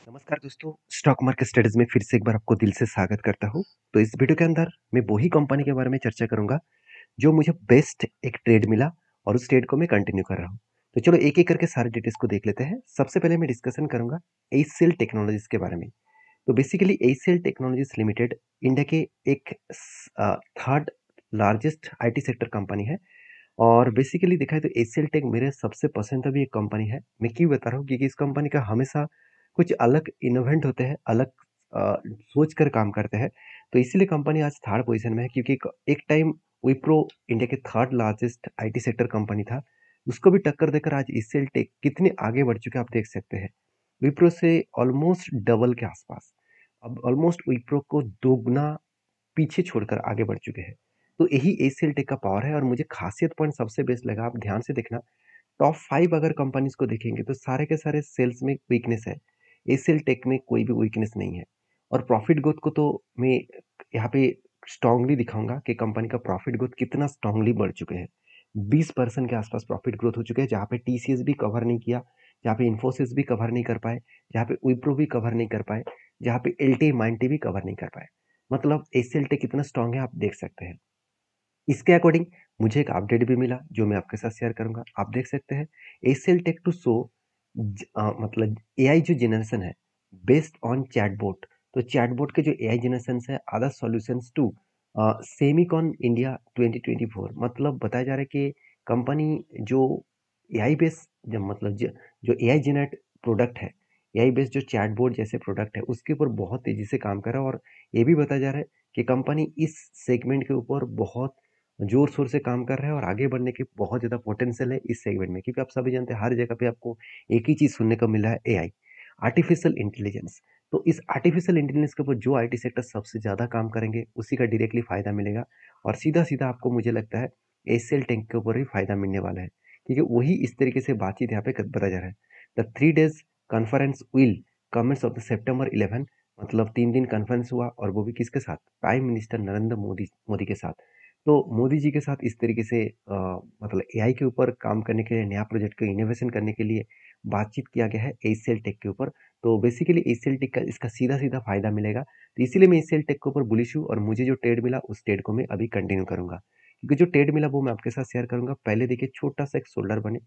नमस्कार दोस्तों, stock market studies में फिर से एक बार आपको दिल से स्वागत करता हूँ। तो इस वीडियो के अंदर मैं वही कंपनी के बारे में चर्चा करूंगा जो मुझे बेस्ट एक ट्रेड मिला और उस ट्रेड को मैं कंटिन्यू कर रहा हूँ। तो चलो एक एक करके सारे डिटेल्स को देख लेते हैं। सबसे पहले मैं डिस्कशन करूंगा एचसीएल टेक्नोलॉजीज के बारे में। तो basically HCL technologies limited India के एक third largest IT sector company है। और बेसिकली देखा है तो एचसीएल टेक मेरे सबसे पसंदीदा भी एक कंपनी है। मैं क्यों बता रहा हूँ, क्योंकि इस कंपनी का हमेशा कुछ अलग इनोवेंट होते हैं, अलग सोच कर काम करते हैं। तो इसीलिए कंपनी आज थर्ड पोजीशन में है, क्योंकि एक टाइम विप्रो इंडिया के third largest IT sector company था। उसको भी टक्कर देकर आज एचसीएल टेक कितने आगे बढ़ चुके हैं आप देख सकते हैं। विप्रो से ऑलमोस्ट डबल के आसपास, अब ऑलमोस्ट विप्रो को दोगुना पीछे छोड़कर आगे बढ़ चुके हैं। तो यही एचसीएल टेक का पावर है। और मुझे खासियत पॉइंट सबसे बेस्ट लगा, आप ध्यान से देखना, टॉप 5 अगर कंपनीज को देखेंगे तो सारे के सारे सेल्स में वीकनेस है। एचसीएल टेक में कोई भी वीकनेस नहीं है। और प्रॉफिट ग्रोथ को तो मैं यहाँ पे स्ट्रांगली दिखाऊंगा कि कंपनी का प्रॉफिट ग्रोथ कितना स्ट्रांगली बढ़ चुके हैं। 20% के आसपास प्रॉफिट ग्रोथ हो चुके हैं, जहाँ पे टीसीएस भी कवर नहीं किया, जहाँ पे इन्फोसिस भी कवर नहीं कर पाए, जहाँ पे विप्रो भी कवर नहीं कर पाए, जहाँ पे एलटी माइंटी भी कवर नहीं कर पाए। मतलब एचसीएल टेक कितना स्ट्रांग है आप देख सकते हैं। इसके अकॉर्डिंग मुझे एक अपडेट भी मिला जो मैं आपके साथ शेयर करूंगा। आप देख सकते हैं एचसीएल टेक टू शो मतलब एआई जो जनरेशन है बेस्ड ऑन चैटबॉट। तो चैटबॉट के जो एआई जनरेशन है other solutions to Semicon India 2024। मतलब बताया जा रहा है कि कंपनी जो एआई बेस्ड मतलब जो एआई जनरेट प्रोडक्ट है, एआई बेस्ड जो चैटबॉट जैसे प्रोडक्ट है उसके ऊपर बहुत तेजी से काम कर रहा है। और ये भी बताया जा रहा है कि कंपनी इस सेगमेंट के ऊपर बहुत जोर शोर से काम कर रहा है और आगे बढ़ने की बहुत ज़्यादा पोटेंशियल है इस सेगमेंट में। क्योंकि आप सभी जानते हैं हर जगह पे आपको एक ही चीज़ सुनने को मिला है, एआई, आर्टिफिशियल इंटेलिजेंस। तो इस आर्टिफिशियल इंटेलिजेंस के ऊपर जो आईटी सेक्टर सबसे ज़्यादा काम करेंगे उसी का डायरेक्टली फायदा मिलेगा। और सीधा सीधा आपको मुझे लगता है एचसीएल टेक के ऊपर भी फायदा मिलने वाला है, क्योंकि वही इस तरीके से बातचीत यहाँ पे बताया जा रहा है। The 3 days conference will comments of the September 11। मतलब 3 दिन कॉन्फ्रेंस हुआ और वो भी किसके साथ, प्राइम मिनिस्टर नरेंद्र मोदी मोदी के साथ। तो मोदी जी के साथ इस तरीके से मतलब एआई के ऊपर काम करने के लिए, नया प्रोजेक्ट को इनोवेशन करने के लिए बातचीत किया गया है एचसीएल टेक के ऊपर। तो बेसिकली एचसीएल टेक का इसका सीधा सीधा फायदा मिलेगा। तो इसीलिए मैं एचसीएल टेक के ऊपर बुलिश हूँ और मुझे जो ट्रेड मिला उस ट्रेड को मैं अभी कंटिन्यू करूंगा। क्योंकि जो ट्रेड मिला वो मैं आपके साथ शेयर करूंगा। पहले देखिए छोटा सा एक शोल्डर बने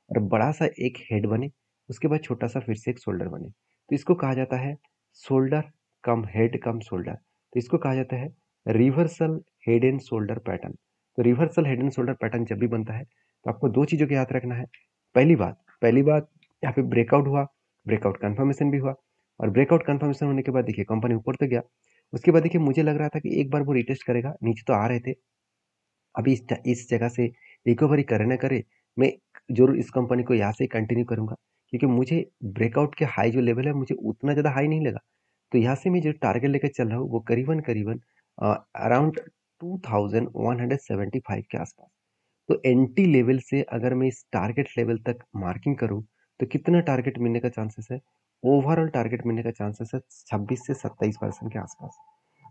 और बड़ा सा एक हेड बने, उसके बाद छोटा सा फिर से एक शोल्डर बने। तो इसको कहा जाता है shoulder cum head cum shoulder. तो इसको कहा जाता है reversal head and shoulder pattern. तो reversal head and shoulder pattern जब भी बनता है तो आपको दो चीज़ों को याद रखना है। पहली बात यहाँ पे ब्रेकआउट हुआ, ब्रेकआउट कंफर्मेशन भी हुआ। और ब्रेकआउट कंफर्मेशन होने के बाद देखिए कंपनी ऊपर तो गया, उसके बाद देखिए मुझे लग रहा था कि एक बार वो रिटेस्ट करेगा, नीचे तो आ रहे थे। अभी इस जगह से रिकवरी करे ना करे, मैं जरूर इस कंपनी को यहाँ से कंटिन्यू करूंगा। क्योंकि मुझे ब्रेकआउट के हाई जो लेवल है मुझे उतना ज़्यादा हाई नहीं लगा। तो यहाँ से मैं जो टारगेट लेकर चल रहा हूँ वो करीबन करीबन अराउंड 2175 के आसपास। तो एंटी लेवल से अगर मैं इस टारगेट लेवल तक मार्किंग करूं तो कितना टारगेट मिलने का चांसेस है, ओवरऑल टारगेट मिलने का चांसेस है 26 से 27% के आसपास।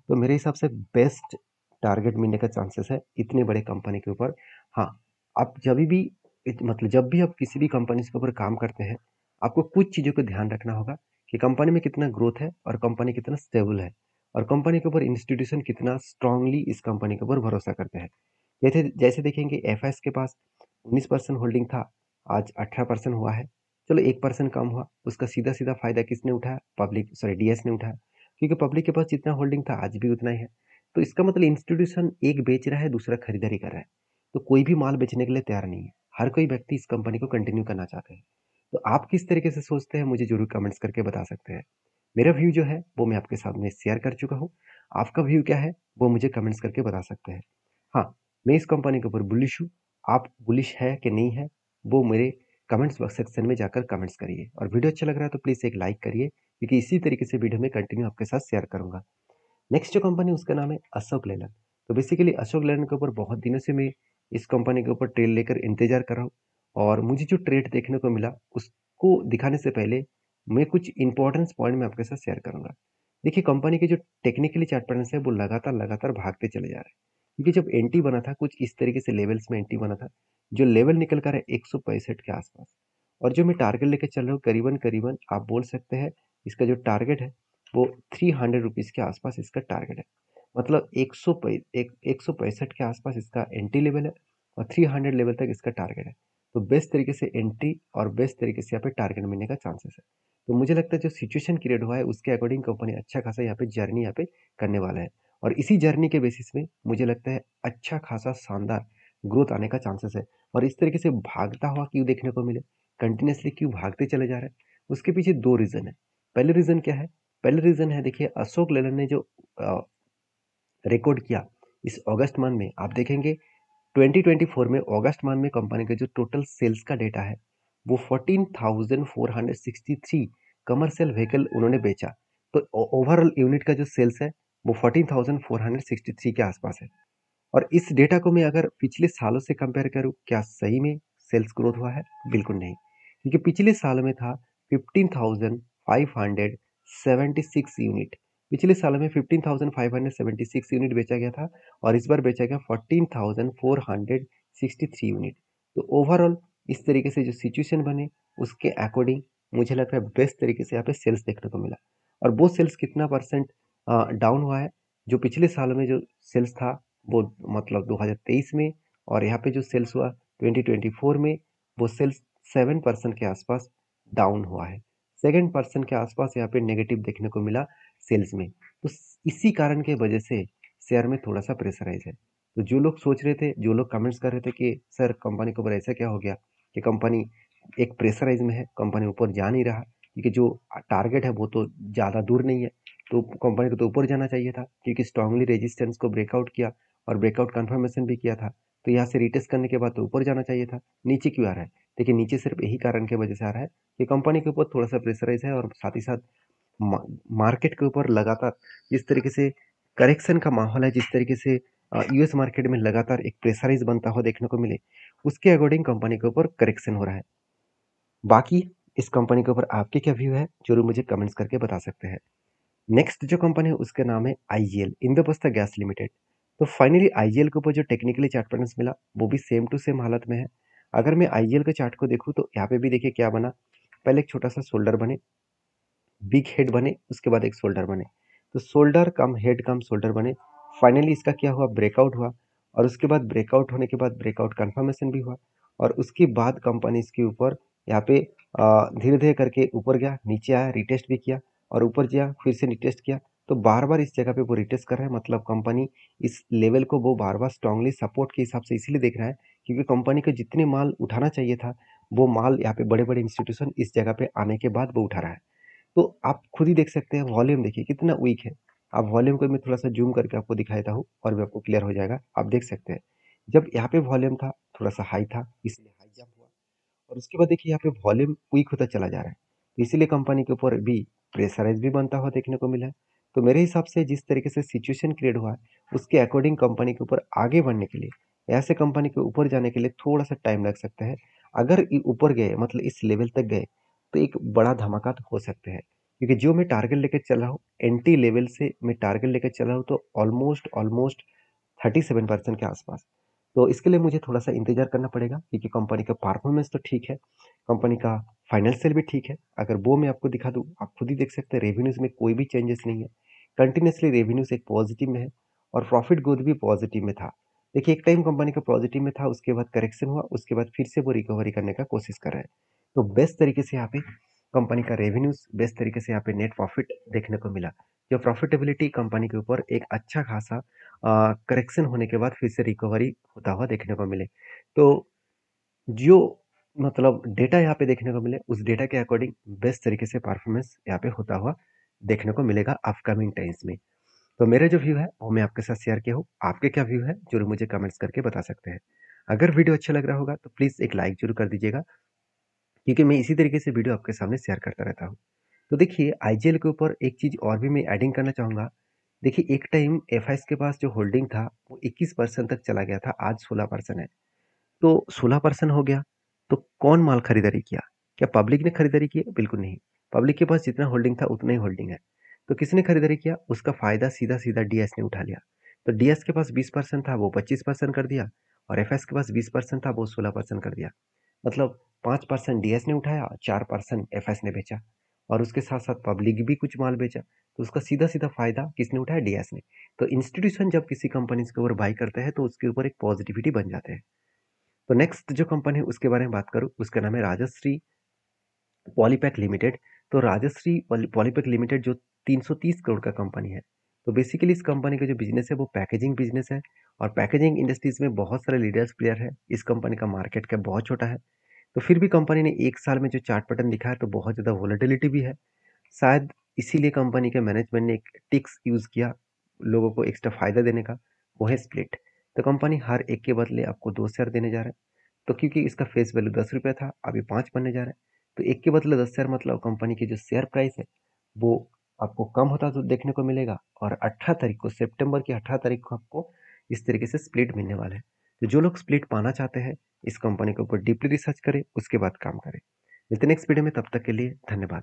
तो मेरे हिसाब से बेस्ट टारगेट मिलने का चांसेस है इतने बड़े कंपनी के ऊपर। हाँ, आप जब भी मतलब जब भी आप किसी भी कंपनी के ऊपर काम करते हैं आपको कुछ चीज़ों को ध्यान रखना होगा कि कंपनी में कितना ग्रोथ है और कंपनी कितना स्टेबल है और कंपनी के ऊपर इंस्टीट्यूशन कितना स्ट्रांगली इस कंपनी के ऊपर भरोसा करते हैं। जैसे जैसे देखेंगे एफएस के पास 19% होल्डिंग था, आज 18% हुआ है। चलो 1% कम हुआ, उसका सीधा सीधा फायदा किसने उठाया, पब्लिक सॉरी डीएस ने उठाया। क्योंकि पब्लिक के पास जितना होल्डिंग था आज भी उतना ही है। तो इसका मतलब इंस्टीट्यूशन एक बेच रहा है, दूसरा खरीदारी कर रहा है। तो कोई भी माल बेचने के लिए तैयार नहीं है। हर कोई व्यक्ति इस कंपनी को कंटिन्यू करना चाहते हैं। तो आप किस तरीके से सोचते हैं मुझे जरूर कमेंट्स करके बता सकते हैं। मेरा व्यू जो है वो मैं आपके सामने शेयर कर चुका हूँ। आपका व्यू क्या है वो मुझे कमेंट्स करके बता सकते हैं। हाँ, मैं इस कंपनी के ऊपर बुलिश हूँ। आप बुलिश है कि नहीं है वो मेरे कमेंट्स सेक्शन में जाकर कमेंट्स करिए। और वीडियो अच्छा लग रहा है तो प्लीज़ एक लाइक करिए, क्योंकि इसी तरीके से वीडियो में कंटिन्यू आपके साथ शेयर करूंगा। नेक्स्ट जो कंपनी उसका नाम है अशोक लेलैंड। तो बेसिकली अशोक लेलैंड के ऊपर बहुत दिनों से मैं इस कंपनी के ऊपर ट्रेड लेकर इंतजार कर रहा हूँ। और मुझे जो ट्रेड देखने को मिला उसको दिखाने से पहले मैं कुछ इंपॉर्टेंस पॉइंट में आपके साथ शेयर करूंगा। देखिए कंपनी के जो टेक्निकली चार्ट पैटर्न है वो लगातार लगातार भागते चले जा रहे हैं। क्योंकि जब एंटी बना था कुछ इस तरीके से लेवल्स में एंटी बना था, जो लेवल निकल कर है 165 के आसपास। और जो मैं टारगेट लेकर चल रहा हूँ करीबन करीबन आप बोल सकते हैं इसका जो टारगेट है वो 300 रुपीज़ के आसपास इसका टारगेट है। मतलब 165 के आसपास इसका एंट्री लेवल है और 300 लेवल तक इसका टारगेट है। तो बेस्ट तरीके से एंट्री और बेस्ट तरीके से यहाँ पे टारगेट मिलने का चांसेस है। तो मुझे लगता है जो सिचुएशन क्रिएट हुआ है उसके अकॉर्डिंग कंपनी अच्छा खासा यहाँ पे जर्नी यहाँ पे करने वाला है और इसी जर्नी के बेसिस में मुझे लगता है अच्छा खासा शानदार ग्रोथ आने का चांसेस है। और इस तरीके से भागता हुआ क्यों देखने को मिले, कंटिन्यूसली क्यों भागते चले जा रहे हैं, उसके पीछे दो रीज़न है। पहले रीज़न क्या है? पहले रीज़न है, देखिए अशोक लेलैंड ने जो रिकॉर्ड किया इस अगस्त मंथ में, आप देखेंगे 2024 में अगस्त मंथ में कंपनी का जो टोटल सेल्स का डेटा है वो 14,463 कमर्शियल व्हीकल उन्होंने बेचा। तो ओवरऑल यूनिट का जो सेल्स है वो 14,463 के आसपास है। और इस डेटा को मैं अगर पिछले सालों से कंपेयर करूं, क्या सही में सेल्स ग्रोथ हुआ है? बिल्कुल नहीं, क्योंकि पिछले साल में था 15,576 यूनिट। पिछले साल में 15,576 यूनिट बेचा गया था और इस बार बेचा गया 14,463 यूनिट। तो ओवरऑल इस तरीके से जो सिचुएशन बने उसके अकॉर्डिंग मुझे लगता है बेस्ट तरीके से यहाँ पे सेल्स देखने को मिला। और वो सेल्स कितना परसेंट डाउन हुआ है? जो पिछले साल में जो सेल्स था वो मतलब 2023 में, और यहाँ पे जो सेल्स हुआ 2024 में, वो सेल्स 7% के आसपास डाउन हुआ है। 7% के आसपास यहाँ पे नेगेटिव देखने को मिला सेल्स में। तो इसी कारण के वजह से शेयर में थोड़ा सा प्रेशराइज है। तो जो लोग सोच रहे थे, जो लोग कमेंट्स कर रहे थे कि सर कंपनी के ऊपर ऐसा क्या हो गया कि कंपनी एक प्रेशराइज में है, कंपनी ऊपर जा नहीं रहा, क्योंकि जो टारगेट है वो तो ज़्यादा दूर नहीं है, तो कंपनी को तो ऊपर जाना चाहिए था, क्योंकि स्ट्रांगली रेजिस्टेंस को ब्रेकआउट किया और ब्रेकआउट कंफर्मेशन भी किया था। तो यहाँ से रिटेस्ट करने के बाद तो ऊपर जाना चाहिए था, नीचे क्यों आ रहा है? देखिए नीचे सिर्फ यही कारण की वजह से आ रहा है कि कंपनी के ऊपर थोड़ा सा प्रेशराइज है और साथ ही साथ मार्केट के ऊपर लगातार जिस तरीके से करेक्शन का माहौल है, जिस तरीके से यूएस मार्केट में लगातार एक प्रेशराइज बनता हुआ देखने को मिले, उसके अकॉर्डिंग कंपनी के ऊपर करेक्शन हो रहा है। बाकी इस कंपनी के ऊपर आपके क्या व्यू है जरूर मुझे कमेंट्स करके बता सकते हैं। नेक्स्ट जो कंपनी है उसका नाम है आईजीएल, इंद्रप्रस्थ गैस लिमिटेड। तो फाइनली आईजीएल के ऊपर जो टेक्निकली चार्ट पैटर्न्स मिला वो भी सेम टू सेम हालत में है। अगर मैं आईजीएल के चार्ट को देखूं तो यहाँ पे भी देखिए क्या बना, पहले एक छोटा सा शोल्डर बने, बिग हेड बने, उसके बाद एक शोल्डर बने, तो shoulder cum head cum shoulder बने। फाइनली इसका क्या हुआ, ब्रेकआउट हुआ, और उसके बाद ब्रेकआउट होने के बाद ब्रेकआउट कंफर्मेशन भी हुआ, और उसके बाद कंपनी इसके ऊपर यहाँ पे धीरे धीरे करके ऊपर गया, नीचे आया, रिटेस्ट भी किया और ऊपर गया, फिर से रिटेस्ट किया। तो बार बार इस जगह पे वो रिटेस्ट कर रहा है, मतलब कंपनी इस लेवल को वो बार बार स्ट्रांगली सपोर्ट के हिसाब से इसीलिए देख रहा है क्योंकि कंपनी को जितने माल उठाना चाहिए था वो माल यहाँ पे बड़े बड़े इंस्टीट्यूशन इस जगह पे आने के बाद वो उठा रहा है। तो आप खुद ही देख सकते हैं वॉल्यूम देखिए कितना वीक है। आप वॉल्यूम को मैं थोड़ा सा जूम करके आपको दिखाई देता हूँ और भी आपको क्लियर हो जाएगा। आप देख सकते हैं जब यहाँ पे वॉल्यूम था थोड़ा सा हाई था इसलिए हाई जंप हुआ, और उसके बाद देखिए यहाँ पे वॉल्यूम वीक होता चला जा रहा है, तो इसीलिए कंपनी के ऊपर भी प्रेशराइज भी बनता हुआ देखने को मिला है। तो मेरे हिसाब से जिस तरीके से सिचुएशन क्रिएट हुआ है उसके अकॉर्डिंग कंपनी के ऊपर आगे बढ़ने के लिए, ऐसे कंपनी के ऊपर जाने के लिए थोड़ा सा टाइम लग सकता है। अगर ऊपर गए मतलब इस लेवल तक गए तो एक बड़ा धमाका तो हो सकते हैं, क्योंकि जो मैं टारगेट लेकर चल रहा हूँ एंटी लेवल से मैं टारगेट लेकर चल रहा हूँ तो ऑलमोस्ट ऑलमोस्ट 37% के आसपास। तो इसके लिए मुझे थोड़ा सा इंतजार करना पड़ेगा क्योंकि कंपनी का परफॉर्मेंस तो ठीक है, कंपनी का फाइनेंशियल भी ठीक है। अगर वो मैं आपको दिखा दूँ आप खुद ही देख सकते हैं रेवेन्यूज में कोई भी चेंजेस नहीं है, कंटिन्यूसली रेवेन्यूज एक पॉजिटिव में है और प्रॉफिट ग्रोथ भी पॉजिटिव में था। देखिए एक टाइम कंपनी का पॉजिटिव में था, उसके बाद करेक्शन हुआ, उसके बाद फिर से वो रिकवरी करने का कोशिश कर रहा है। तो बेस्ट तरीके से यहाँ पे कंपनी का रेवेन्यूज, बेस्ट तरीके से यहाँ पे नेट प्रॉफिट देखने को मिला। जो प्रॉफिटेबिलिटी कंपनी के ऊपर एक अच्छा खासा करेक्शन होने के बाद फिर से रिकवरी होता हुआ देखने को मिले। तो जो मतलब डेटा यहाँ पे देखने को मिले उस डेटा के अकॉर्डिंग बेस्ट तरीके से परफॉर्मेंस यहाँ पे होता हुआ देखने को मिलेगा अपकमिंग टाइम्स में। तो मेरा जो व्यू है वो मैं आपके साथ शेयर किया हूँ, आपके क्या व्यू है जरूर मुझे कमेंट्स करके बता सकते हैं। अगर वीडियो अच्छा लग रहा होगा तो प्लीज़ एक लाइक जरूर कर दीजिएगा, क्योंकि मैं इसी तरीके से वीडियो आपके सामने शेयर करता रहता हूँ। तो देखिए आईजीएल के ऊपर एक चीज़ और भी मैं एडिंग करना चाहूँगा। देखिए एक टाइम एफआईएस के पास जो होल्डिंग था वो 21% तक चला गया था, आज 16% है। तो 16% हो गया तो कौन माल खरीदारी किया? क्या पब्लिक ने खरीदारी की? बिल्कुल नहीं। पब्लिक के पास जितना होल्डिंग था उतना ही होल्डिंग है। तो किसने खरीदारी किया? उसका फायदा सीधा सीधा डीएस ने उठा लिया। तो डीएस के पास 20% था वो 25% कर दिया, और एफएस के पास 20% था वो 16% कर दिया। मतलब 5% डीएस ने उठाया, 4% एफएस ने बेचा। और उसके साथ-साथ पब्लिक भी कुछ माल बेचा, तो उसका सीधा-सीधा फ़ायदा किसने उठाया? डीएस ने। तो इंस्टीट्यूशन जब किसी कंपनीज़ के ऊपर बाय करते हैं, तो उसके ऊपर एक पॉज़िटिविटी बन जाते हैं। तो नेक्स्ट जो कंपनी है उसके बारे में बात करूँ, उसका नाम है राजश्री पॉलीपैक लिमिटेड। तो राजश्री पॉलीपैक लिमिटेड जो 330 करोड़ का कंपनी है। तो बेसिकली इस कंपनी का जो बिज़नेस है वो पैकेजिंग बिज़नेस है और पैकेजिंग इंडस्ट्रीज़ में बहुत सारे लीडर्स प्लेयर हैं। इस कंपनी का मार्केट कैप बहुत छोटा है। तो फिर भी कंपनी ने 1 साल में जो चार्ट पैटर्न दिखा है तो बहुत ज़्यादा वोलेटिलिटी भी है। शायद इसीलिए कंपनी के मैनेजमेंट ने एक ट्रिक्स यूज़ किया लोगों को एक्स्ट्रा फ़ायदा देने का, वो है स्प्लिट। तो कंपनी हर एक के बदले आपको 2 शेयर देने जा रहा है। तो क्योंकि इसका फेस वैल्यू ₹10 था, अभी 5 बनने जा रहा है। तो 1 के बदले 10 शेयर मतलब कंपनी की जो शेयर प्राइस है, वो आपको कम होता तो देखने को मिलेगा और 18 तारीख को, सितंबर की 18 तारीख को आपको इस तरीके से स्प्लिट मिलने वाला है। तो जो लोग स्प्लिट पाना चाहते हैं, इस कंपनी के ऊपर डीपली रिसर्च करें, उसके बाद काम करें। मिलते हैं नेक्स्ट वीडियो में, तब तक के लिए धन्यवाद।